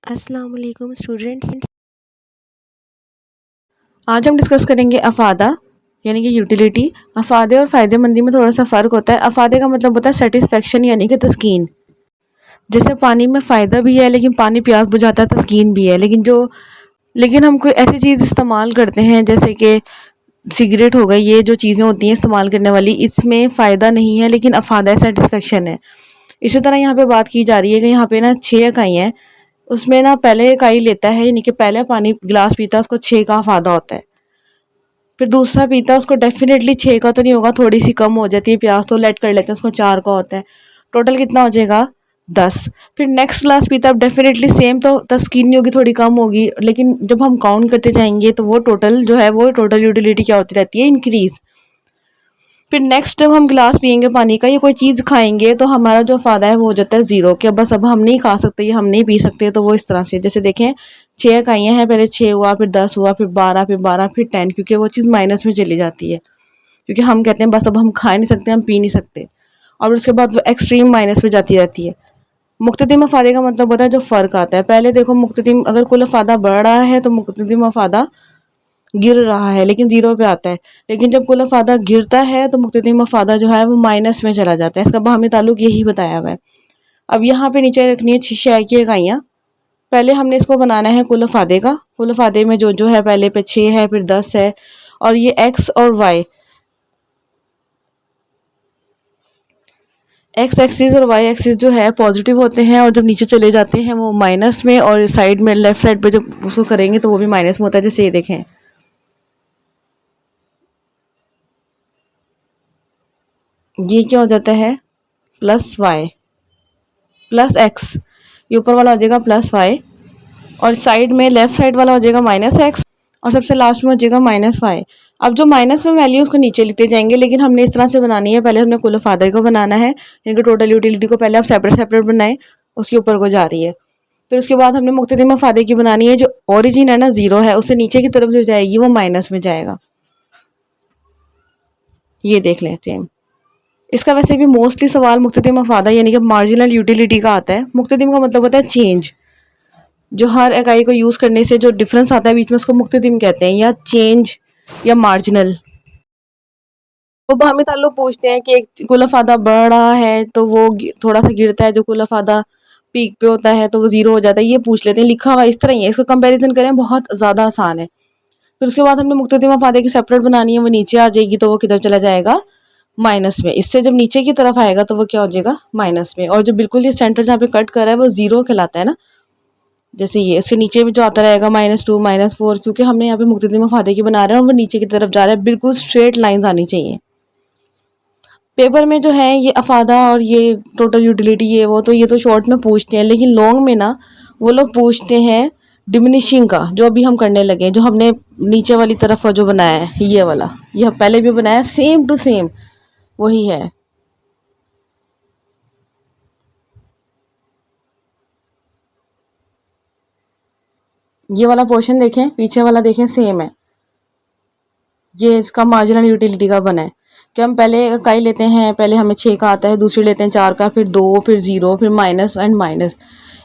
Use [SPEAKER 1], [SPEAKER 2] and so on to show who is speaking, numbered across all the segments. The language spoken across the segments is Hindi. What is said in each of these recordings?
[SPEAKER 1] अस्सलाम वालेकुम स्टूडेंट्स। आज हम डिस्कस करेंगे अफादा यानी कि यूटिलिटी। अफादे और फ़ायदेमंदी में थोड़ा सा फ़र्क होता है। अफादे का मतलब होता है सेटिस्फेक्शन यानी कि तस्कीन। जैसे पानी में फ़ायदा भी है लेकिन पानी प्यास बुझाता है, तस्कीन भी है। लेकिन हम कोई ऐसी चीज़ इस्तेमाल करते हैं जैसे कि सिगरेट हो गई, ये जो चीज़ें होती हैं इस्तेमाल करने वाली, इसमें फ़ायदा नहीं है लेकिन अफादा है, सेटिस्फेक्शन है। इसी तरह यहाँ पे बात की जा रही है कि यहाँ पे ना 6 इकाई हैं, उसमें ना पहले इकाई लेता है यानी कि पहले पानी गिलास पीता है उसको 6 का फ़ायदा होता है। फिर दूसरा पीता है उसको डेफिनेटली 6 का तो नहीं होगा, थोड़ी सी कम हो जाती है प्यास तो लेट कर लेते हैं, उसको 4 का होता है। टोटल कितना हो जाएगा 10। फिर नेक्स्ट ग्लास पीता है डेफिनेटली सेम तो तस्कीन नहीं होगी, थोड़ी कम होगी, लेकिन जब हम काउंट करते जाएंगे तो वो टोटल जो है वो टोटल यूटिलिटी क्या होती रहती है, इंक्रीज। फिर नेक्स्ट जब हम गिलास पियेंगे पानी का या कोई चीज़ खाएंगे तो हमारा जो फ़ायदा है वो हो जाता है ज़ीरो, कि बस अब हम नहीं खा सकते या हम नहीं पी सकते। तो वो इस तरह से जैसे देखें 6 इकाइयाँ हैं, पहले 6 हुआ, फिर 10 हुआ, फिर 12, फिर 12, फिर 10, क्योंकि वो चीज़ माइनस में चली जाती है, क्योंकि हम कहते हैं बस अब हम खा नहीं सकते, हम पी नहीं सकते, और उसके बाद वो एक्सट्रीम माइनस में जाती रहती है। मुख्तदिम अफादे का मतलब होता है जो फ़र्क आता है। पहले देखो मुख्तदिम अगर कुल अफादा बढ़ रहा है तो मुख्तदिम अफादा गिर रहा है लेकिन ज़ीरो पे आता है। लेकिन जब कुल अफ़ादा गिरता है तो मुख्तदिम अफ़ादा जो है वो माइनस में चला जाता है। इसका बाहमी ताल्लुक यही बताया हुआ है। अब यहाँ पे नीचे रखनी है 6 की इकाइयाँ। पहले हमने इसको बनाना है कुल अफ़ादे का। कुल अफ़ादे में जो जो है पहले पे 6 है, फिर 10 है, और ये एक्स और वाई, एक्स एक्सिस और वाई एक्सिस जो है पॉजिटिव होते हैं, और जब नीचे चले जाते हैं वो माइनस में, और साइड में लेफ्ट साइड पे जब उसको करेंगे तो वो भी माइनस में होता है। जैसे ये देखें, ये क्या हो जाता है प्लस वाई प्लस एक्स, ये ऊपर वाला हो जाएगा प्लस वाई, और साइड में लेफ्ट साइड वाला हो जाएगा माइनस एक्स, और सबसे लास्ट में हो जाएगा माइनस वाई। अब जो माइनस में वैल्यू उसको नीचे लिखते जाएंगे, लेकिन हमने इस तरह से बनानी है। पहले हमने कुल फादर को बनाना है, यानी कि टोटल यूटिलिटी को पहले आप सेपरेट सेपरेट बनाए, उसके ऊपर को जा रही है। फिर उसके बाद हमने मुख्तदिम फादे की बनानी है। जो ओरिजिन है ना जीरो है, उससे नीचे की तरफ जो जाएगी वो माइनस में जाएगा। ये देख लेते हैं। इसका वैसे भी मोस्टली सवाल मुख्तदिम अफादा यानी कि मार्जिनल यूटिलिटी का आता है। मुख्तदिम का मतलब होता है चेंज, जो हर इकाई को यूज़ करने से जो डिफरेंस आता है बीच में उसको मुख्तदिम कहते हैं, या चेंज या मार्जिनल। तो बाहमी ताल्लुक पूछते हैं कि एक कुल अफादा बढ़ रहा है तो वो थोड़ा सा गिरता है, जो कुल अफादा पीक पे होता है तो वो ज़ीरो हो जाता है। ये पूछ लेते हैं, लिखा हुआ इस तरह ही है, इसको कंपैरिजन करें बहुत ज़्यादा आसान है। फिर उसके बाद हमने मुख्तदिम अफादे की सेपरेट बनानी है, वो नीचे आ जाएगी तो वो किधर चला जाएगा, माइनस में। इससे जब नीचे की तरफ आएगा तो वो क्या हो जाएगा, माइनस में। और जो बिल्कुल ये सेंटर जहाँ पे कट कर रहा है वो ज़ीरो कहलाता है ना। जैसे ये इसके नीचे भी जो आता रहेगा -2 -4, क्योंकि हमने यहाँ पे मुख्तदिम अफादे की बना रहे हैं और वो नीचे की तरफ जा रहा है, बिल्कुल स्ट्रेट लाइंस आनी चाहिए। पेपर में जो है ये अफादा और ये टोटल यूटिलिटी ये वो तो ये तो शॉर्ट में पूछते हैं, लेकिन लॉन्ग में ना वो लोग पूछते हैं डिमिनिशिंग का, जो अभी हम करने लगे हैं, जो हमने नीचे वाली तरफ का जो बनाया है ये वाला, ये पहले भी बनाया, सेम टू सेम वही है। ये वाला पोर्शन देखें, पीछे वाला देखें, सेम है। ये इसका मार्जिनल यूटिलिटी का बना है कि हम पहले इकाई लेते हैं, पहले हमें 6 का आता है, दूसरी लेते हैं 4 का, फिर 2, फिर 0, फिर माइनस एंड माइनस।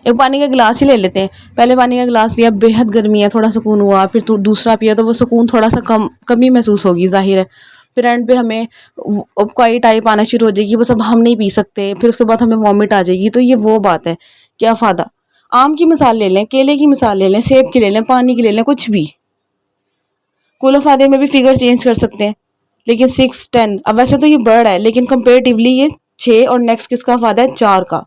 [SPEAKER 1] एक पानी का गिलास ही ले लेते हैं, पहले पानी का गिलास लिया, बेहद गर्मी है, थोड़ा सुकून हुआ, फिर दूसरा पिया तो वो सुकून थोड़ा सा कमी महसूस होगी, जाहिर है। फिर एंड पे हमें कोई टाइप आना शुरू हो जाएगी, बस अब हम नहीं पी सकते, फिर उसके बाद हमें वॉमिट आ जाएगी। तो ये वो बात है, क्या फ़ायदा। आम की मिसाल ले लें, केले की मिसाल ले लें, सेब की ले लें, पानी की ले लें, कुछ भी। कुल फायदे में भी फिगर चेंज कर सकते हैं, लेकिन 6 10, अब वैसे तो ये बढ़ है लेकिन कंपेरेटिवली ये 6, और नेक्स्ट किसका फायदा है, 4 का।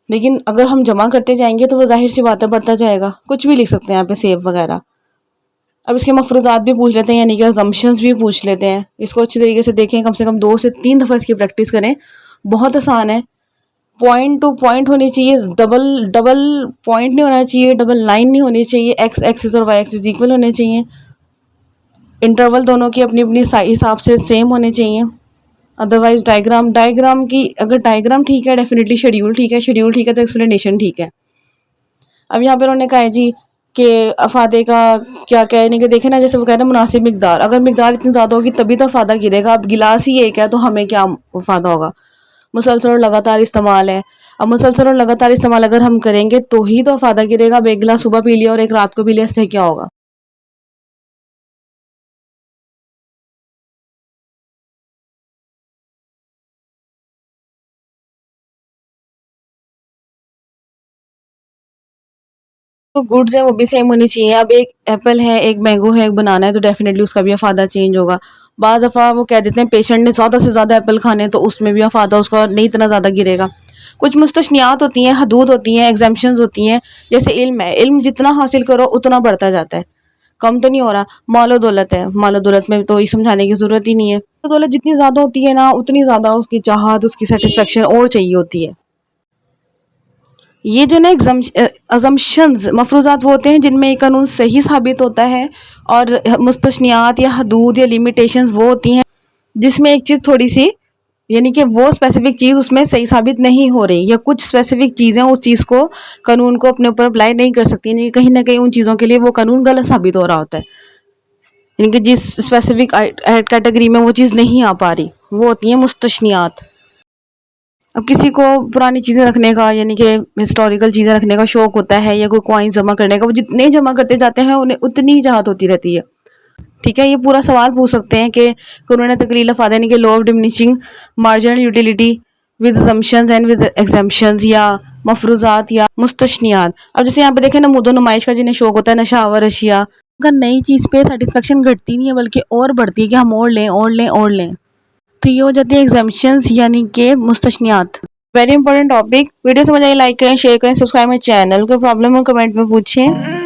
[SPEAKER 1] लेकिन अगर हम जमा करते जाएंगे तो वो जाहिर सी बात है बढ़ता जाएगा। कुछ भी लिख सकते हैं यहाँ पे, सेब वगैरह। अब इसके मफरूजात भी पूछ लेते हैं, यानी कि अजम्पशंस भी पूछ लेते हैं। इसको अच्छी तरीके से देखें, कम से कम 2 से 3 दफ़ा इसकी प्रैक्टिस करें, बहुत आसान है। पॉइंट टू पॉइंट होनी चाहिए, डबल डबल पॉइंट नहीं होना चाहिए, डबल लाइन नहीं होनी चाहिए, एक्स एक्सिस और वाई एक्सिस इक्वल होने चाहिए, इंटरवल दोनों की अपनी अपनी हिसाब से सेम होने चाहिए। अदरवाइज डायग्राम डायग्राम की, अगर डायग्राम ठीक है डेफिनेटली शेड्यूल ठीक है, शेड्यूल ठीक है तो एक्सप्लेनेशन ठीक है। अब यहाँ पे उन्होंने कहा है जी कि अफादे का क्या कहने के, देखे ना, जैसे वो कह रहे हैं मुनासिब मिकदार, अगर मिकदार इतनी ज़्यादा होगी तभी तो अफादा गिरेगा। अब गिलास ही एक है तो हमें क्या फ़ायदा होगा। मुसलसल और लगातार इस्तेमाल है। अब मुसलसल और लगातार इस्तेमाल अगर हम करेंगे तो ही तो अफादा गिरेगा। अब एक गिलास सुबह पी लिया और एक रात को पी लिया, इससे क्या होगा? तो गुड्स है वो भी सेम होनी चाहिए। अब एक एप्पल है, एक मैंगो है, एक बनाना है, तो डेफिनेटली उसका भी अफादा चेंज होगा। बाज़ दफ़ा वो कह देते हैं पेशेंट ने ज़्यादा से ज़्यादा एप्पल खाने, तो उसमें भी अफादा उसका नहीं इतना ज़्यादा गिरेगा। कुछ मुस्तस्नियात होती हैं, हदूद होती हैं, एग्जम्पशंस होती हैं। जैसे इल्म है, इल्म जितना हासिल करो उतना बढ़ता जाता है, कम तो नहीं हो रहा। मालो दौलत है, मालो दौलत में तो ये समझाने की ज़रूरत ही नहीं है। तो दौलत जितनी ज़्यादा होती है ना, उतनी ज़्यादा उसकी चाहत, उसकी सेटिस्फेक्शन और चाहिए होती है। ये जो ना अजम्पशंस मफरूज़ात वो होते हैं जिनमें एक कानून सही साबित होता है, और मुस्तशनियात या हदूद या लिमिटेशंस वो होती हैं जिसमें एक चीज़ थोड़ी सी, यानी कि वो स्पेसिफिक चीज़ उसमें सही साबित नहीं हो रही, या कुछ स्पेसिफिक चीज़ें उस चीज़ को, कानून को अपने ऊपर अप्लाई नहीं कर सकती, यानी कि कहीं ना कहीं उन चीज़ों के लिए वो कानून गलत साबित हो रहा होता है। यानी कि जिस स्पेसिफिक कैटेगरी में वो चीज़ नहीं आ पा रही, वो होती हैं मुस्तशनियात। अब किसी को पुरानी चीज़ें रखने का, यानी कि हिस्टोरिकल चीज़ें रखने का शौक होता है, या कोई कॉइन जमा करने का, वो जितने जमा करते जाते हैं उन्हें उतनी ही चाहत होती रहती है। ठीक है, ये पूरा सवाल पूछ सकते हैं कि कानून तकलील अफादा यानी कि law of diminishing marginal utility with assumptions and with exemptions, या मफरूजात या मुस्तशनियात। अब जैसे यहाँ पे देखें, नमूदो नुमाइश का जिन्हें शौक होता है, नशावर अशिया, अगर नई चीज़ पे सेटिस्फेक्शन घटती नहीं है बल्कि और बढ़ती है कि हम और लें और लें और लें, तो ये हो जाती है एग्जाम्पशंस यानी कि मुस्तशनियात। Very important topic. वीडियो समझ आई, लाइक करें, शेयर करें, सब्सक्राइब मेरे चैनल। कोई प्रॉब्लम हो कमेंट में पूछें।